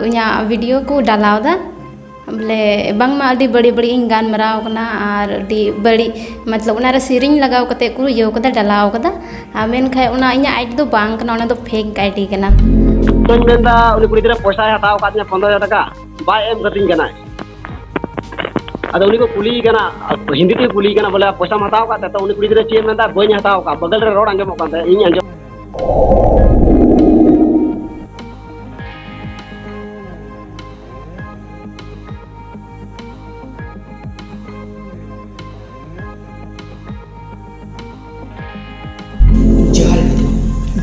इन्या वीडियो को डालाव दा बोले बांगमा अडी बड़ी बड़ी इन गान मराव कना और अडी बड़ी मतलब उनारे सीरिंग लगाव कते को यो कदा डालाव कदा आमेन खाय उना इन्या आईडी दो बांग कना उना दो फेक आईडी कना तो मेंदा उनी कुड़ी दिरा पैसा हटाव कातने 15000 टाका बाय एम कटिंग कना अद उनी को कुली कना हिंदी ते कुली कना बोले पैसा हटाव का तो उनी कुड़ी दिरा चे मेंदा बई हटाव का बगल रे रोड आंगे मकान इन अंजो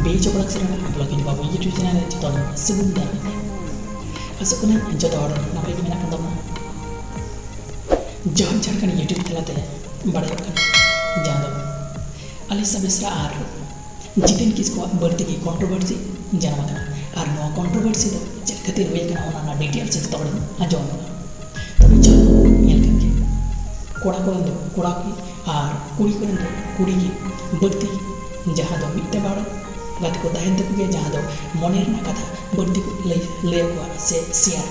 bejo produk serana blogin babu YouTube channel joto segunda asukuna joto order napai gimana kan tama jam jarkan YouTube talate bada kan jando alisa besra ar Jitin किसको बढ़ती की कंट्रोवर्सी जाना मत और नो कंट्रोवर्सी तो चेक करते हुए करना होना ना डिटेल से तो बड़े अजोन तो चल ये करके कोड़ा की और कुड़ी की बढ़ती जहाँ दो मिट्टे बाड़ गाते को दाहिने तक के जहाँ दो मोनेर ना कथा बढ़ती को ले हुआ से सियार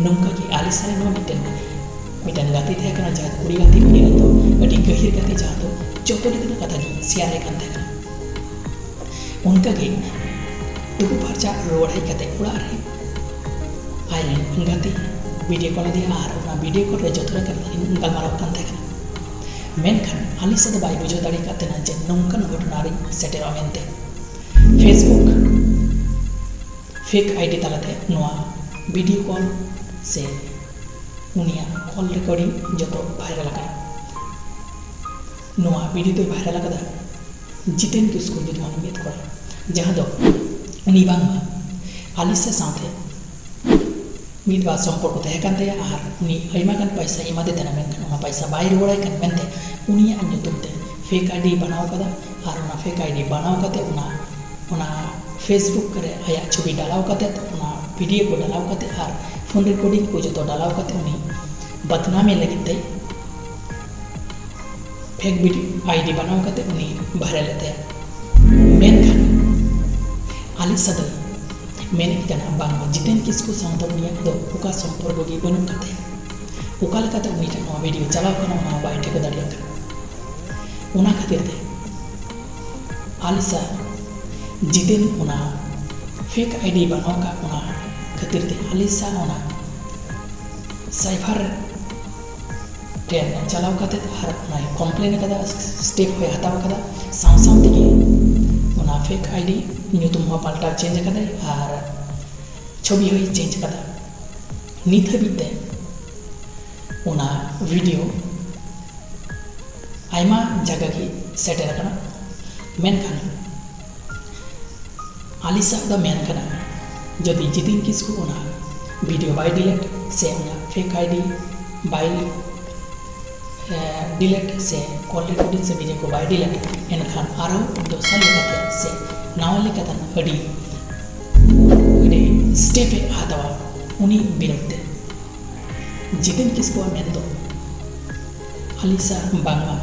नौका की आलिसा नो मिट्टन गाते थे करना जहाँ कुड़ी गाती कुड़ी तो बड़ी गहिर गाते जहाँ तो चौथे दिन कथा की सियार एक अंधे उनका के तुगु परचा रोड है कते उड़ा रहे आइलैंड गाती वीडियो कॉल दिया आर ना वीडियो कॉल रे जोथरा कर उनका मारा कान थे मेनखान आलिसा दो बाई बुझो दाड़ी काते ना जे नौकन घटना रे सेटेरा मेनते फेसबुक फेक आईडी तालाते नोआ वीडियो कॉल से उनिया कॉल रिकॉर्डिंग जतो वायरल का नोआ वीडियो तो वायरल का जितेन किसको जो मन में को जहां दो उनी बांग आलिसा साथे मीद बात संपर्क तहे कान ते आर उनी आइमा गान पैसा इमा दे तना मेन खान पैसा बाय रोड़ाय कान मेनते उनी अन तुमते फेक आईडी बनाव कदा आर उना फेक आईडी बनाव कते उना फेसबुक करे आया छवि डालाव कते उना वीडियो को डालाव कते आर फोन रिकॉर्डिंग को जो डालाव कते उनी बदनामी लगिते फेक वीडियो आईडी बनाव कते उनी वायरल लेते मेन खान आलिसा दो मेने कना बांग जितेन किसको संतो उनिया दो उका संपर्क गी बनु कते उका लेकाते उनी टा नवा वीडियो चलाव कना मा बाय ठेको दाड़िया उना खातिर ते आलिसा जितेन उना फेक आईडी बनाव का उना खातिर ते आलिसा उना साइफर ट्रेन चलाव कते हर उना कंप्लेन कदा स्टेप होय हताव कदा साव साव तगे उना फेक आईडी ᱧᱩᱛᱩᱢ ᱦᱚᱸ ᱯᱟᱞᱴᱟᱣ ᱪᱮᱧᱡ ᱟᱠᱟᱫᱟᱭ ᱟᱨ ᱪᱷᱚᱵᱤ ᱦᱚᱸᱭ ᱪᱮᱧᱡ ᱟᱠᱟᱫᱟ ᱱᱤᱛ ᱦᱟᱹᱵᱤᱡ ᱛᱮ ᱚᱱᱟ ᱵᱷᱤᱰᱤᱭᱳ ᱟᱭᱢᱟ ᱡᱟᱭᱜᱟ ᱜᱮ ᱥᱮᱴᱮᱨ ᱟᱠᱟᱱᱟ ᱢᱮᱱᱠᱷᱟᱱ आलिसा दा मेन कना जदि जितिन किसको उना वीडियो बाय डिलीट से उना फेक आईडी बाय डिलीट से कॉल रिकॉर्डिंग से वीडियो को बाय डिलीट एनखान आरो दोसर लेकाते से नाव लेकातन अडी स्टेप हातावा उनी बिरुद्ध जितिन किसको मेन दो आलिसा बांगवा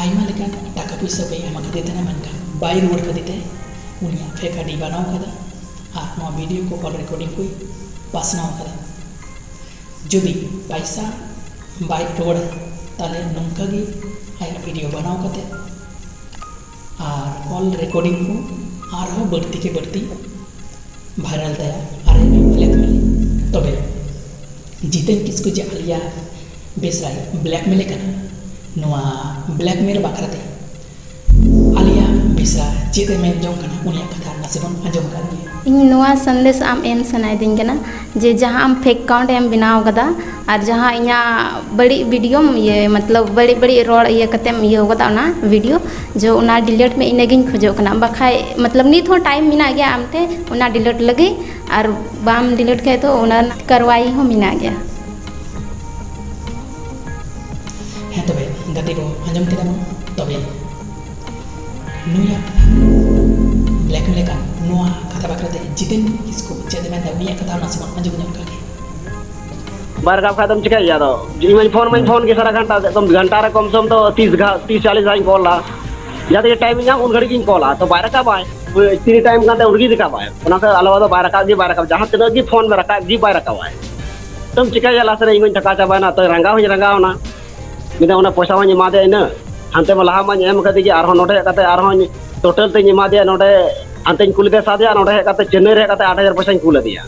आइमा लेकान टाका पैसा बे एमा कते तना मनका बाय रोड कते उनिया फेक आईडी बनाव कदा आ नो वीडियो को कॉल रिकॉर्डिंग को पासनाव कदा जदि पैसा बाय रोड ताले नंका गी आया वीडियो बनाव कते और कॉल रिकॉर्डिंग को आर हो बढ़ती के बढ़ती वायरल दया आरे ब्लैकमेल तबे जितेन किसको जे आलिया बेसराय ब्लैकमेल कना नोआ ब्लैकमेल बाखराते आलिया बेसरा चेते में जों कना उनिया कथा नसेबन आजम कर इन नोआ संदेश आम एम सनाय दिन कना जे जहां आम फेक अकाउंट एम बनाव कदा और जहां इया बड़ी वीडियो ये मतलब बड़ी बड़ी रोड ये कते ये होगा ना वीडियो जो उना डिलीट में इनेगिन खोजो कना बखाय मतलब नित हो टाइम मिना गया आमते उना डिलीट लगे और बाम डिलीट के तो उना करवाई हो मिना गया है तबे गति को आजम केदा तबे नुया ब्लैकमेल का नुआ कथा बाकरते जितेन किसको चेदे में दबिया कथा नसीबन आजम जम का बार का खत्म चिका या तो जी फोन के सारा घंटा घंटा रे कम से कम तो 30 40 घंटा कॉल ला या तो ये टाइम उन घड़ी की कॉल आ तो बाहर का बाय तीन टाइम का उर्गी दिखावा है अलावा तो बाय रखा जहाँ तीन की फोन में रखा जी बाय रखा है तुम चिकाया लास्ट रे इन टका चाबाना तो रंगा हूँ रंगावना मिदा उना पैसा हूँ एमा दे इन हानते में लहा माñ एम कदी आर नोडे कते आर टोटल ते एमा दे नोडे हानते कुल दे सादे नोडे कते चेन्नई रे कते 8000 पैसा कुल दिया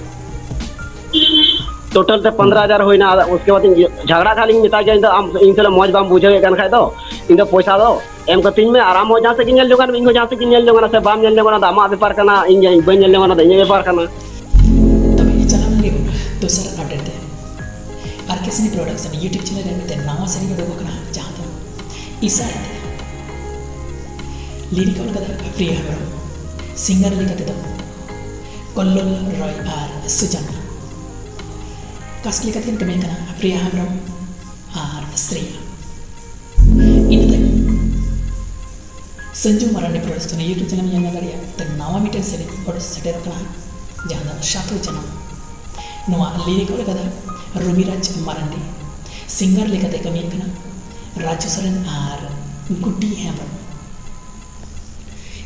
टोटल ते 15000 होइना उसके बाद झगड़ा खाली मिता गया इन से मौज बाम बुझे गन खाय दो इन पैसा दो एम कतिन में आराम हो जहाँ से ᱧᱮᱞ ᱡᱚᱝ ᱤᱧ ᱡᱟᱦᱟᱸ से ᱧᱮᱞ ᱡᱚᱝ से बाम ᱧᱮᱞ ᱡᱚᱝ आमाग बेपार करना इन बई ᱧᱮᱞ ᱡᱚᱝ ᱤᱧ बेपार करना तब चला लगे दूसरा अपडेट है आरकेसनी प्रोडक्शन यूट्यूब चैनल में नवा सेरी उडोक कना जहां तो ईसा लिरिकल कदा प्रिय हेम्ब्रम सिंगर लेकते दो कोल्लोल रॉय आर सुजान कास्ट लेकते कमे कना प्रिय हेम्ब्रम आर श्रेया इन Sanju Marathi production YouTube channel में नगरिया तो नवा मीटर सेरी और सेटर कना जहां सातो जन्म नवा लिरिकल कदा रविराज मारांडी सिंगर लेकते कमी कना राजू सरन आर गुड्डी हेम्ब्रम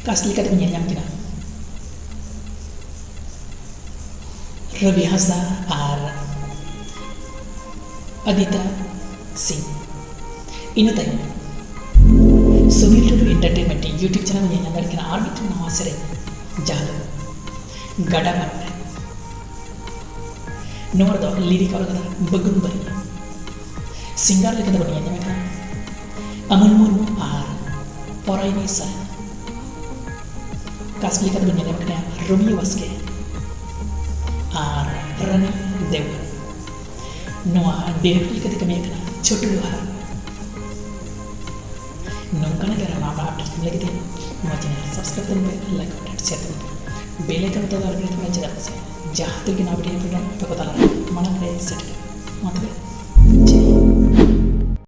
कास्ट लेकते में नाम कना रवि हांसदा आर अदिता सिंह इन तायम Sunil Tudu entertainment YouTube channel में नाम कना आर मिट नवा सेरे जहां गड़ा बन नोर दो लिरिकल कदा बगुन बरी सिंगर लेकते बनिया नाम कना अमन मुर्मू आर पराइनी सा कास्ट लेकते बनिया नाम कना रोमी वास्के आर रनी देव नोआ डायरेक्ट लेकते कमी कना छोटू लोहार नौकना करा मामा अपडेट लेकते मत सब्सक्राइब करते लाइक अपडेट शेयर करते बेल आइकन दबाकर थोड़ा चला से जहाँ तक ना वीडियो तो पता लगा मन सेट मत